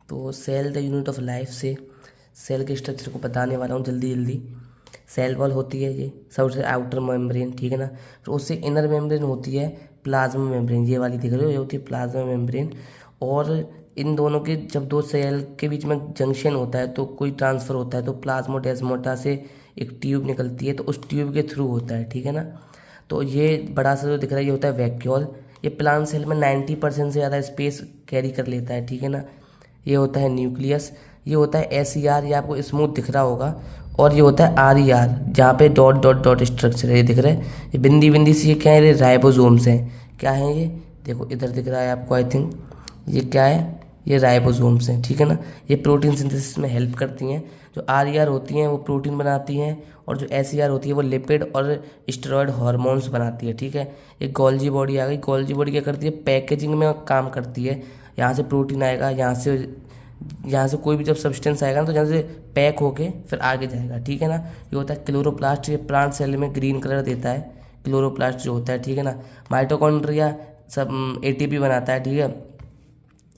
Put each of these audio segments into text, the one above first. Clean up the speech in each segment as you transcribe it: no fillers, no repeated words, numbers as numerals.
तो cell the unit of life से cell के स्ट्रक्चर को बताने वाला हूँ जल्दी जल्दी। सेल वॉल होती है ये सबसे आउटर मेम्ब्रेन, ठीक है ना। फिर उससे इनर मेम्ब्रेन होती है प्लाज्मा मेम्ब्रेन, ये वाली दिख रही हो, ये होती है प्लाज्मा मेम्ब्रेन। और इन दोनों के जब दो सेल के बीच में जंक्शन होता है तो कोई ट्रांसफ़र होता है तो प्लाज्मोडेस्माटा से एक ट्यूब निकलती है, तो उस ट्यूब के थ्रू होता है, ठीक है ना। तो ये बड़ा सा जो दिख रहा है ये होता है वैक्यूल। ये प्लांट सेल में 90% से ज़्यादा स्पेस कैरी कर लेता है, ठीक है ना। ये होता है न्यूक्लियस। ये होता है SER, ये आपको स्मूथ दिख रहा होगा। और ये होता है RER, जहाँ पे डॉट डॉट डॉट स्ट्रक्चर है, ये दिख रहा है, ये बिंदी बिंदी सी, ये क्या है, ये राइबोसोम्स हैं। क्या है ये, देखो इधर दिख रहा है आपको, आई थिंक ये क्या है, ये राइबोसोम्स हैं, ठीक है ना। ये प्रोटीन सिंथेसिस में हेल्प करती हैं। जो RER होती हैं वो प्रोटीन बनाती हैं, और जो SER होती है वो लिपिड और स्टेरॉयड हार्मोन्स बनाती है, ठीक है। एक गोल्जी बॉडी आ गई। गोल्जी बॉडी क्या करती है, पैकेजिंग में काम करती है। यहाँ से प्रोटीन आएगा, यहाँ से कोई भी जब सब्सटेंस आएगा ना तो यहाँ से पैक होके फिर आगे जाएगा, ठीक है ना। ये होता है क्लोरोप्लास्ट, ये प्लांट सेल में ग्रीन कलर देता है, क्लोरोप्लास्ट जो होता है, ठीक है ना। माइटोकॉन्ड्रिया सब ATP बनाता है, ठीक है।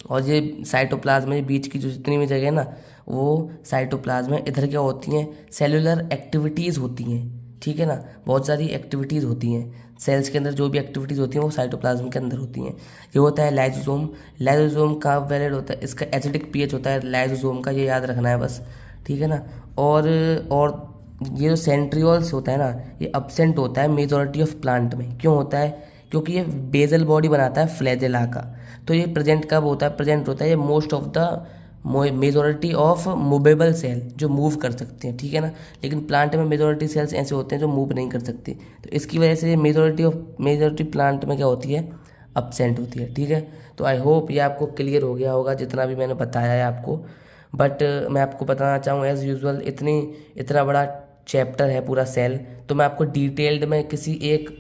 और ये साइटोप्लाज्म में बीच की जो जितनी भी जगह है ना वो साइटोप्लाज्म है। इधर क्या होती हैं, सेलुलर एक्टिविटीज़ होती हैं, ठीक है ना। बहुत सारी एक्टिविटीज़ होती हैं सेल्स के अंदर, जो भी एक्टिविटीज़ होती हैं वो साइटोप्लाज्म के अंदर होती हैं। ये होता है लाइसोसोम। लाइसोसोम का वैलिड होता है, इसका एसिडिक pH होता है लाइसोसोम का, ये याद रखना है बस, ठीक है ना। और ये जो सेंट्रियोल्स होता है ना ये अब्सेंट होता है मेजॉरिटी ऑफ प्लांट में। क्यों होता है, क्योंकि ये बेजल बॉडी बनाता है फ्लैजेला का। तो ये प्रेजेंट कब होता है, प्रेजेंट होता है ये most of the majority of movable cell जो मूव कर सकते हैं, ठीक है ना। लेकिन प्लांट में मेजॉरिटी सेल्स ऐसे होते हैं जो मूव नहीं कर सकते, तो इसकी वजह से मेजॉरिटी प्लांट में क्या होती है, अब्सेंट होती है, ठीक है। तो आई होप ये आपको क्लियर हो गया होगा जितना भी मैंने बताया है आपको। बट मैं आपको बताना चाहूँ एज़ यूजुअल इतना बड़ा चैप्टर है पूरा सेल, तो मैं आपको डिटेल्ड में किसी एक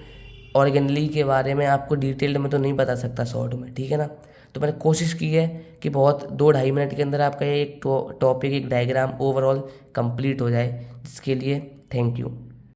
ऑर्गेनली के बारे में आपको डिटेल्ड में तो नहीं बता सकता शॉर्ट में, ठीक है ना। तो मैंने कोशिश की है कि बहुत 2-2.5 मिनट के अंदर आपका ये एक टॉपिक, एक डायग्राम ओवरऑल कंप्लीट हो जाए, जिसके लिए थैंक यू।